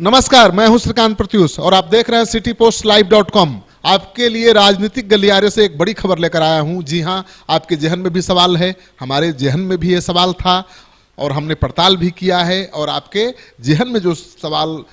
नमस्कार, मैं हूं श्रीकांत प्रत्युष और आप देख रहे हैं citypostlive.com। आपके लिए राजनीतिक गलियारे से एक बड़ी खबर लेकर आया हूं। जी हां, आपके जहन में भी सवाल है, हमारे जहन में भी ये सवाल था और हमने पड़ताल भी किया है और आपके जहन में जो सवाल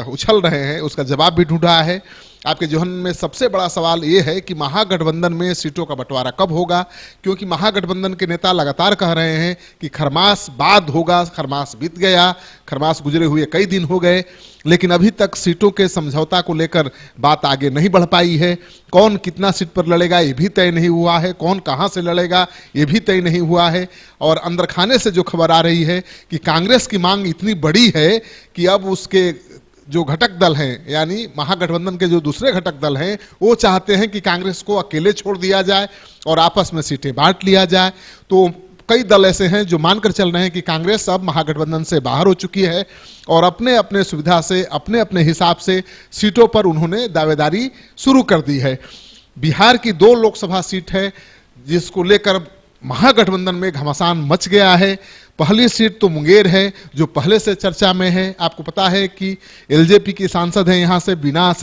उछल रहे हैं उसका जवाब भी ढूंढा है। आपके जहन में सबसे बड़ा सवाल ये है कि महागठबंधन में सीटों का बंटवारा कब होगा, क्योंकि महागठबंधन के नेता लगातार कह रहे हैं कि खरमास बाद होगा। खरमास बीत गया, खरमास गुजरे हुए कई दिन हो गए, लेकिन अभी तक सीटों के समझौता को लेकर बात आगे नहीं बढ़ पाई है। कौन कितना सीट पर लड़ेगा ये भी तय नहीं हुआ है, कौन कहां से लड़ेगा ये भी तय नहीं हुआ है। और अंदर खाने से जो खबर आ रही है कि कांग्रेस की मांग इतनी बड़ी है कि अब उसके जो घटक दल हैं, यानी महागठबंधन के जो दूसरे घटक दल हैं, वो चाहते हैं कि कांग्रेस को अकेले छोड़ दिया जाए और आपस में सीटें बांट लिया जाए। तो कई दल ऐसे हैं जो मानकर चल रहे हैं कि कांग्रेस अब महागठबंधन से बाहर हो चुकी है और अपने अपने सुविधा से, अपने अपने हिसाब से सीटों पर उन्होंने दावेदारी शुरू कर दी है। बिहार की 2 लोकसभा सीट है जिसको लेकर महागठबंधन में घमासान मच गया है। पहली सीट तो मुंगेर है जो पहले से चर्चा में है। आपको पता है कि एलजेपी की सांसद हैं यहाँ से बीना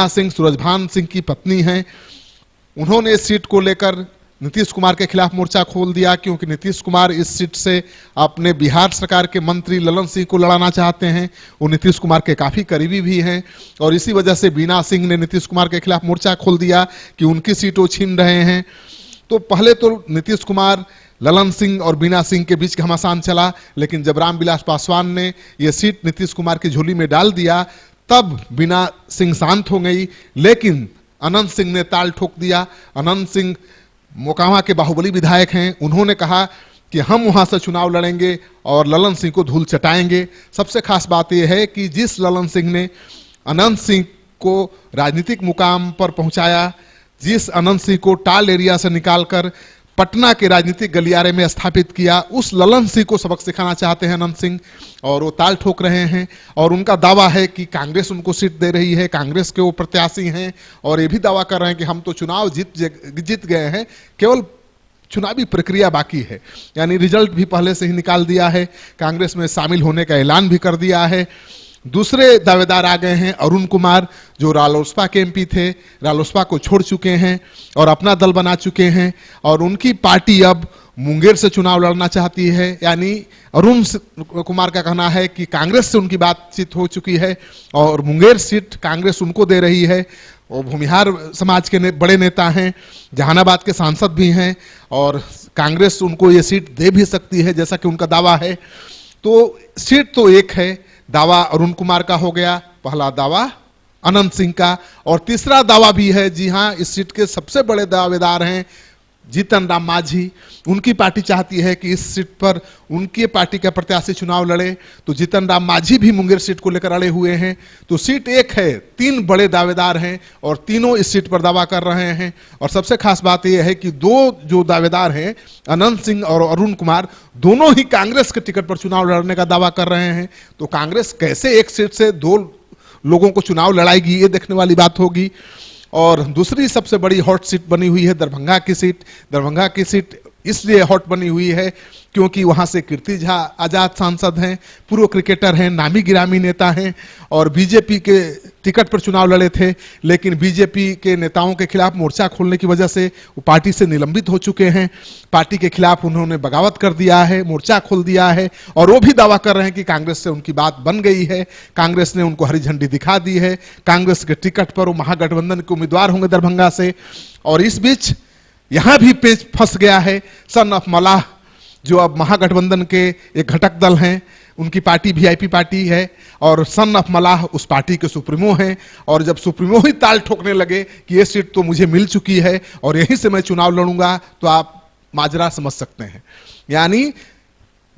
सिंह सूरजभान सिंह की पत्नी हैं। उन्होंने इस सीट को लेकर नीतीश कुमार के खिलाफ मोर्चा खोल दिया, क्योंकि नीतीश कुमार इस सीट से अपने बिहार सरकार के मंत्री ललन सिंह को लड़ाना चाहते हैं। वो नीतीश कुमार के काफ़ी करीबी भी हैं और इसी वजह से बीना सिंह ने नीतीश कुमार के खिलाफ मोर्चा खोल दिया कि उनकी सीट वो छीन रहे हैं। तो पहले तो नीतीश कुमार, ललन सिंह और बीना सिंह के बीच घमासान चला, लेकिन जब रामविलास पासवान ने यह सीट नीतीश कुमार की झोली में डाल दिया तब बीना सिंह शांत हो गई। लेकिन अनंत सिंह ने ताल ठोक दिया। अनंत सिंह मोकामा के बाहुबली विधायक हैं। उन्होंने कहा कि हम वहां से चुनाव लड़ेंगे और ललन सिंह को धूल चटाएंगे। सबसे खास बात यह है कि जिस ललन सिंह ने अनंत सिंह को राजनीतिक मुकाम पर पहुंचाया, जिस अनंत सिंह को टाल एरिया से निकालकर पटना के राजनीतिक गलियारे में स्थापित किया, उस ललन सिंह को सबक सिखाना चाहते हैं अनंत सिंह और वो ताल ठोक रहे हैं। और उनका दावा है कि कांग्रेस उनको सीट दे रही है, कांग्रेस के वो प्रत्याशी हैं और ये भी दावा कर रहे हैं कि हम तो चुनाव जीत गए हैं, केवल चुनावी प्रक्रिया बाकी है। यानी रिजल्ट भी पहले से ही निकाल दिया है, कांग्रेस में शामिल होने का ऐलान भी कर दिया है। दूसरे दावेदार आ गए हैं अरुण कुमार, जो रालोसपा के एमपी थे, रालोसपा को छोड़ चुके हैं और अपना दल बना चुके हैं और उनकी पार्टी अब मुंगेर से चुनाव लड़ना चाहती है। यानी अरुण कुमार का कहना है कि कांग्रेस से उनकी बातचीत हो चुकी है और मुंगेर सीट कांग्रेस उनको दे रही है। वो भूमिहार समाज के बड़े नेता हैं, जहानाबाद के सांसद भी हैं और कांग्रेस उनको ये सीट दे भी सकती है जैसा कि उनका दावा है। तो सीट तो एक है, दावा अरुण कुमार का हो गया, पहला दावा अनंत सिंह का, और तीसरा दावा भी है। जी हां, इस सीट के सबसे बड़े दावेदार हैं जीतन राम मांझी। उनकी पार्टी चाहती है कि इस सीट पर उनकी पार्टी का प्रत्याशी चुनाव लड़े, तो जीतन राम मांझी भी मुंगेर सीट को लेकर अड़े हुए हैं। तो सीट एक है, 3 बड़े दावेदार हैं और तीनों इस सीट पर दावा कर रहे हैं। और सबसे खास बात यह है कि 2 जो दावेदार हैं, अनंत सिंह और अरुण कुमार, दोनों ही कांग्रेस के टिकट पर चुनाव लड़ने का दावा कर रहे हैं। तो कांग्रेस कैसे एक सीट से 2 लोगों को चुनाव लड़ाएगी, ये देखने वाली बात होगी। और दूसरी सबसे बड़ी हॉट सीट बनी हुई है दरभंगा की सीट। दरभंगा की सीट इसलिए हॉट बनी हुई है क्योंकि वहां से कीर्ति झा आजाद सांसद हैं, पूर्व क्रिकेटर हैं, नामी गिरामी नेता हैं और बीजेपी के टिकट पर चुनाव लड़े थे, लेकिन बीजेपी के नेताओं के खिलाफ मोर्चा खोलने की वजह से वो पार्टी से निलंबित हो चुके हैं। पार्टी के खिलाफ उन्होंने बगावत कर दिया है, मोर्चा खोल दिया है और वो भी दावा कर रहे हैं कि कांग्रेस से उनकी बात बन गई है, कांग्रेस ने उनको हरी झंडी दिखा दी है, कांग्रेस के टिकट पर वो महागठबंधन के उम्मीदवार होंगे दरभंगा से। और इस बीच यहां भी पेच फंस गया है सन ऑफ मलाह, जो अब महागठबंधन के एक घटक दल हैं। उनकी पार्टी वीआईपी पार्टी है और सन ऑफ मलाह उस पार्टी के सुप्रीमो हैं। और जब सुप्रीमो ही ताल ठोकने लगे कि ये सीट तो मुझे मिल चुकी है और यहीं से मैं चुनाव लड़ूंगा, तो आप माजरा समझ सकते हैं। यानी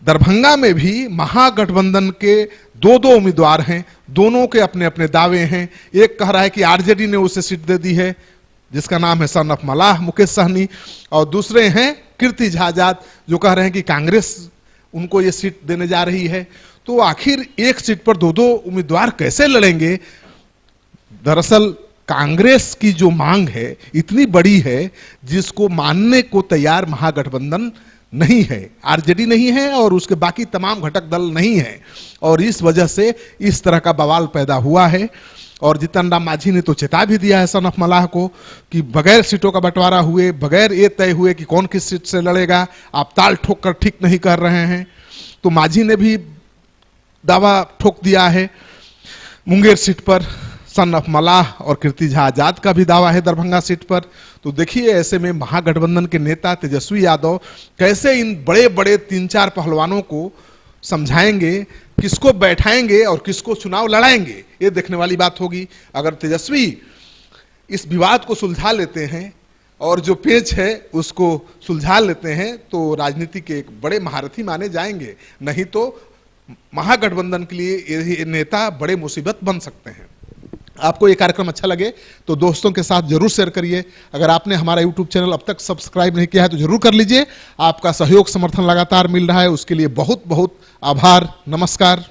दरभंगा में भी महागठबंधन के 2 उम्मीदवार हैं, दोनों के अपने अपने दावे हैं। एक कह रहा है कि आरजेडी ने उसे सीट दे दी है, जिसका नाम है सन ऑफ मलाह मुकेश सहनी, और दूसरे हैं कीर्ति झा आजाद, जो कह रहे हैं कि कांग्रेस उनको ये सीट देने जा रही है। तो आखिर एक सीट पर 2 उम्मीदवार कैसे लड़ेंगे? दरअसल कांग्रेस की जो मांग है इतनी बड़ी है जिसको मानने को तैयार महागठबंधन नहीं है, आरजेडी नहीं है और उसके बाकी तमाम घटक दल नहीं है, और इस वजह से इस तरह का बवाल पैदा हुआ है। और जीतन राम मांझी ने तो चेता भी दिया है सन ऑफ मलाह को कि बगैर सीटों का बंटवारा हुए, बगैर ये तय हुए कि कौन किस सीट से लड़ेगा, आप ताल ठोक कर ठीक नहीं कर रहे हैं। तो मांझी ने भी दावा ठोक दिया है मुंगेर सीट पर, सन ऑफ मलाह और कीर्ति झा आजाद का भी दावा है दरभंगा सीट पर। तो देखिए ऐसे में महागठबंधन के नेता तेजस्वी यादव कैसे इन बड़े बड़े 3-4 पहलवानों को समझाएंगे, किसको बैठाएंगे और किसको चुनाव लड़ाएंगे, ये देखने वाली बात होगी। अगर तेजस्वी इस विवाद को सुलझा लेते हैं और जो पेच है उसको सुलझा लेते हैं तो राजनीति के एक बड़े महारथी माने जाएंगे, नहीं तो महागठबंधन के लिए ये नेता बड़े मुसीबत बन सकते हैं। आपको ये कार्यक्रम अच्छा लगे तो दोस्तों के साथ जरूर शेयर करिए। अगर आपने हमारा YouTube चैनल अब तक सब्सक्राइब नहीं किया है तो जरूर कर लीजिए। आपका सहयोग समर्थन लगातार मिल रहा है, उसके लिए बहुत बहुत आभार। नमस्कार।